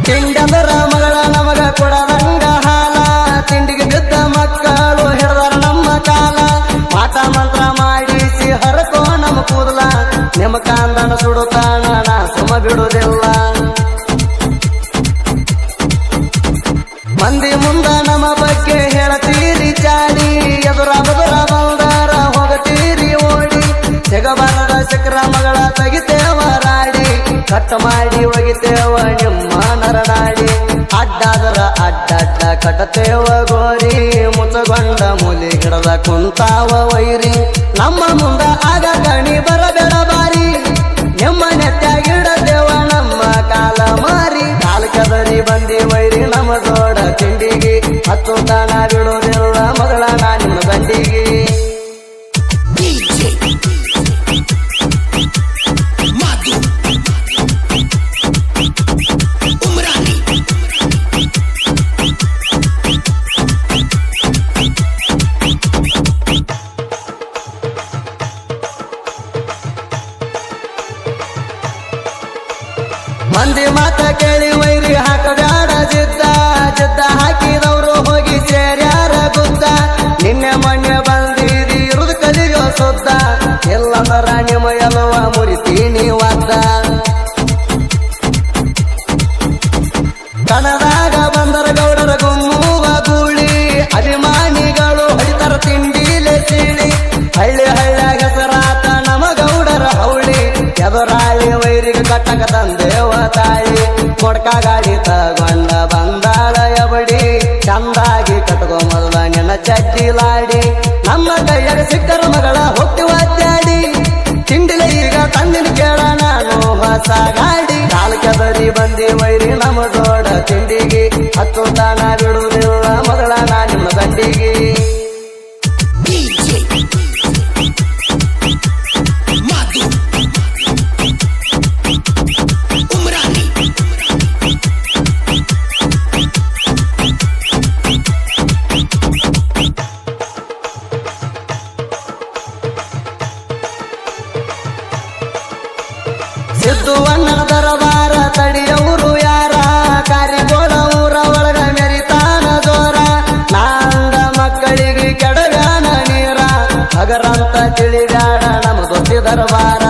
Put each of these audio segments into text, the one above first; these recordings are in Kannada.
ತಿಂಡಂದರ ಮಗಳ ನಮಗ ಕೊಡದಂಗ ಹಾಲ ತಿಂಡಿಗೆ ಬಿದ್ದ ಮಕ್ಕಳು ಹಿಡ್ದಾರ ನಮ್ಮ ಕಾಲ ಪಾಠ ಮಂತ್ರ ಮಾಡಿಸಿ ಹರಕೋ ನಮ್ಮ ಕೂದಲ ನಿಮ್ಮ ಕಾಂದನ ಸುಡುತ್ತಾನ ನಾ ಸುಮ ಬಿಡುವುದಿಲ್ಲ ಮಂದಿ ಮುಂದ ನಮ್ಮ ಬಗ್ಗೆ ಹೇಳತೀರಿ ಚಾಡಿ ಎದುರ ಬದುರ ಬಂದಾರ ಹೋಗತೀರಿ ಓಡಿ ಜಗಬಾರದ ಚಕ್ರ ಮಗಳ ತೆಗಿತೇವ ರಾಡಿ ಕಟ್ಟ ಮಾಡಿ ಒಗಿತೇವ ನಿಮ್ಮ ನರನಾಡಿ ಅಡ್ಡಾದರ ಅಡ್ಡಡ್ಡ ಕಟ್ಟತೇವ ಗೋರಿ ಮುಚ್ಚಗೊಂಡ ಮೂಲಿ ಗಿಡದ ಕುಂತಾವ ವೈರಿ ನಮ್ಮ ಮುಂದ ಆಗ ಕಣಿ ಬರಬೇಡ ಬಾರಿ ನಿಮ್ಮ ನೆಟ್ಟಾಗಿಡದೇವ ನಮ್ಮ ಕಾಲ ಮಾರಿ ಕಾಲ್ಕದರಿ ಬಂದಿ ವೈರಿ ನಮ್ಮ ಜೋಡ ತಿಂಡಿಗೆ ಹತ್ತು ತಾನ ಬಿಡೋದಿಲ್ಲ ಮಗಳ ನಾ ನಿಮ್ಮ ಗಂಡಿಗೆ ಮಂದಿ ಮಾತ ಕೇಳಿ ವೈರಿ ಹಾಕಬ್ಯಾಡ ಜಿದ್ದ ಜಿದ್ದ ಹಾಕಿದವರು ಹೋಗಿ ಸೇರ್ಯಾರ ಗುದ್ದ ನಿನ್ನೆ ಮೊನ್ನೆ ಬಂದಿರಿ ಇರುದು ಕಲಿಯೋ ಸುದ್ದ ಎಲ್ಲದರ ನಿಮ್ಮ ಎಲ್ಲವ ಮುರಿತೀನಿ ಒದ್ದ ಕಣದಾಗ ಬಂದರ ಗೌಡರ ಗುಮ್ಮುವ ಗೂಳಿ ಅಭಿಮಾನಿಗಳು ಹಡಿತರ ತಿಂಡಿಲೆ ಸೀಳಿ ಹಳ್ಳಿ ಹಳ್ಳ್ಯಾಗ ಹೆಸರಾತ ನಮ ಗೌಡರ ಹೌಳಿ ಎದುರಾಳಿ ವೈರಿಗೆ ಕಟ್ಟಕ ತಂದೇವ ತಾಳಿ ಕೊಡ್ಕ ಗಾಡಿ ತಗೊಂಡ ಬಂದಾಳ ಎಬಡಿ ಚಂದಾಗಿ ಕಟ್ಕೊ ಮೊದಲ ನಿನ್ನ ಚಡ್ಡಿಲಾಡಿ ನಮ್ಮ ಕೈಯಾಗ ಸಿಕ್ಕರ ಮಗಳ ಹೋಗ್ತಿವ ಅಡ್ಡಾಡಿ ತಿಂಡಿಲೆ ಈಗ ತಂದಿನ ಕೇಳ ನಾನು ಹೊಸ ಗಾಡಿ ಕಾಲ್ಕದರಿ ಬಂದಿ ವೈರಿ ನಮ್ಮ ಜೋಡ ತಿಂಡಿಗೆ ಹತ್ತು ತಾನ ಬಿಡುವುದಿಲ್ಲ ಮಗಳ ನಾ ನಿಮ್ಮ ಗಂಡಿಗೆ ಸಿದ್ದುವಣ್ಣನ ದರಬಾರ ತಡಿಯವರು ಯಾರ ಕಾರಿಗೋಳ ಊರ ಒಳಗ ಮೆರಿತಾನ ಜೋರ ನಾಂದ ಮಕ್ಕಳಿಗೆ ಕೆಡಗಾನ ನೀರ ಹಗರಂತ ತಿಳಿಗಾಡ ನಮ್ಮ ದೊಡ್ಡ ದರಬಾರ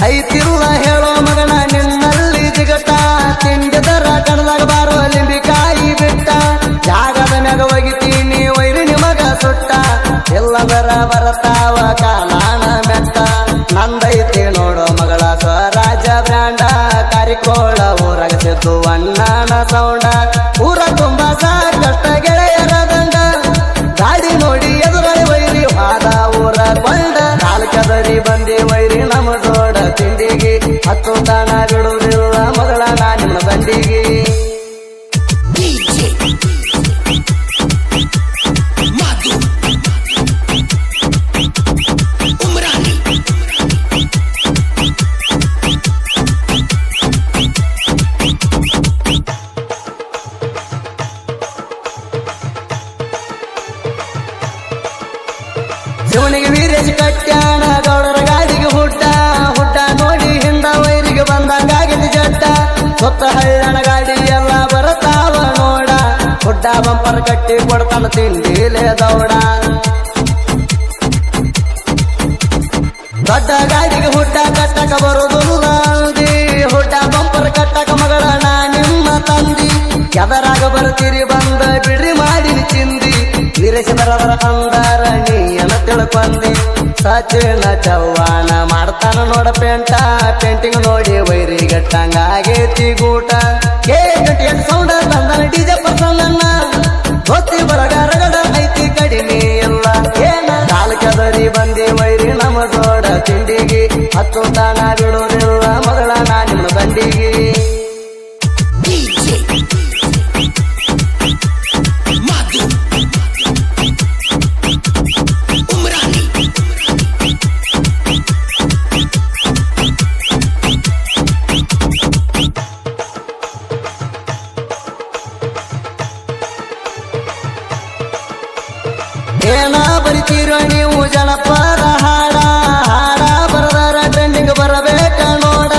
ಐತಿಲ್ಲ ಹೇಳೋ ಮಗನ ನಿನ್ನಲ್ಲಿ ಜಿಗಟ ತಿಂಡಿದರ ಕಣದಾಗ ಬಾರೋ ಲಿಂಬಿಕಾಯಿ ಬಿಟ್ಟ ಜಾಗದ ಮ್ಯಾಗ ಒಗಿತೀನಿ ವೈರಿ ನಿಮಗ ಸುಟ್ಟ ಎಲ್ಲದರ ಬರತಾವ ಕಾಲಾಣ ಮೆಟ್ಟ ನಂದೈತಿ ನೋಡೋ ಮಗಳ ಸ್ವರಾಜ ಬ್ರ್ಯಾಂಡ ಕಾರಿಕೋಳ ಊರಾಗ ಸಿದ್ದು ಅಣ್ಣನ ಸೌಂಡ ಊರ ತುಂಬ ಸಾಕಷ್ಟ ಗೆಳೆಯರ ದಂಡ ಗಾಡಿ ನೋಡಿ ಎದುರಲ್ಲಿ ವೈರಿ ಹಾದ ಊರ ಕೊಂಡ ಕಾಲ್ಕದರಿ ಬಂದಿ ವೈರಿ ನಮ್ಮ ಜೋಡ ತಿಂಡಿಗೆ ಹತ್ತು ತಾನ ಬಿಡುವುದಿಲ್ಲ ಮಗಳ ನಾ ನಿಮ್ಮ ಗಂಡಿಗೆ ಶಿವನಿಗೆ ವೀರೇಶ್ ಕಟ್ಯಾಣ ಗೌಡರ ಗಾಡಿಗೆ ಹುಡ್ಡ ಹುಡ್ಡ ನೋಡಿ ಹಿಂದ ವೈರಿಗೆ ಬಂದಂಗಾಗಿದ್ದು ಜಡ್ಡ ಸುತ್ತ ಹಳ್ಳನ ಗಾಡಿ ಎಲ್ಲ ಬರತಾವ ನೋಡ ಹುಡ್ಡ ಬಂಪರ್ ಕಟ್ಟಿ ಕೊಡ್ತಾನ ತಿಂಡಿಲೆ ದೌಡ ದೊಡ್ಡ ಗಾಡಿಗೆ ಹುಡ್ಡ ಕಟ್ಟಕ ಬರುವುದಿಲ್ಲ ಅಂದಿ ಹುಡ್ಡ ಬಂಪರ್ ಕಟ್ಟಕ ಮಗಳ ನಾ ನಿಮ್ಮ ತಂದಿ ಎದರಾಗ ಬರ್ತೀರಿ ಬಂದ ಬಿಡ್ರಿ ಮಾಡಿ ಚಿಂದಿ ವೀರೇಶ ಬರವರ ಅಂದಾರ ನೀಯನ ತಿಳ್ಕೊಂಡಿ ಸಚಿನ ಚವ್ವಾಣ ಮಾಡ್ತಾನ ನೋಡ ಪೇಂಟಿಂಗ್ ನೋಡಿ ವೈರಿ ಗಟ್ಟಂಗಾಗೇತಿ ಗೂಟ ಕೇಟಿ ಸೌಂಡ ತಂದನ ಡಿಜೆ ಪರ್ಸನ್ನ ಗೊತ್ತಿ ಬಳಗ ರಗಡ ಐತಿ ಕಡಿಮೆ ಎಲ್ಲ ಏನ ಕಾಲ್ಕದರಿ ಬಂದಿ ವೈರಿ ನಮ್ಮ ಜೋಡ ತಿಂಡಿಗೆ ಹತ್ತು ತಾನ ಬಿಡುವುದಿಲ್ಲ ಮಗಳ ನಾ ನಿಮ್ಮ ಗಂಡಿಗೆ ಏನ ಬರಿತೀರೋ ನೀವು ಜನಪದ ಹಾಡ ಹಾಡ ಬರದಾರ ಟ್ರೆಂಡಿಂಗ್ ಬರಬೇಕ ನೋಡ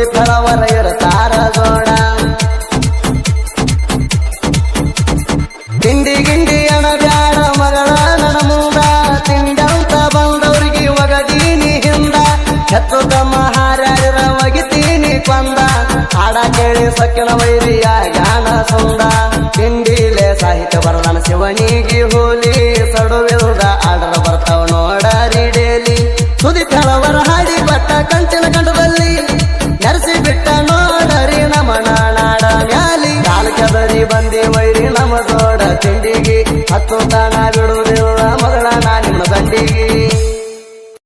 ಸುದಿ ಫಲವರ ಇರತಾರ ಜೋಡ ತಿಂಡಿ ಗಿಂಡಿ ಅಣ ಬ್ಯಾಡ ಮಗಳ ನನ್ನ ಮುಂದ ತಿಂಡಂತ ಬಂದವ್ರಿಗೆ ಒಗದೀನಿ ಹಿಂದ ಕೆತ್ತು ತಮ್ಮ ಹಾರ್ಯಾರ ಒಗಿತೀನಿ ಕೊಂದ ಹಾಡ ಕೇಳಿ ಸಕ್ಕಿನ ವೈರಿಯ ಗಾನ ಸುಂದ ತಿಂಡಿಲೆ ಸಾಹಿತ್ಯ ಬರದಾನ ಶಿವನಿಗೆ ಹೋಲಿ ಸಡುವಿಲ್ದ ಆಡರ ಬರ್ತಾವ ನೋಡರಿ ಡೇಲಿ ಸುದಿ ಫಲವರ ಹಾಡಿ ಬಟ್ಟ ಕಂಚಿನ ಕಂಠದಲ್ಲಿ ನರಸಿ ಬಿಟ್ಟ ನೋಡರಿ ನಮನ ನಾಡ ಮ್ಯಾಲಿ ಕಾಲ್ ಕೆದರಿ ಬಂದಿ ವೈರಿ ನಮ ಜೋಡ ತಿಂಡಿಗೆ ಹತ್ತು ತಾಣ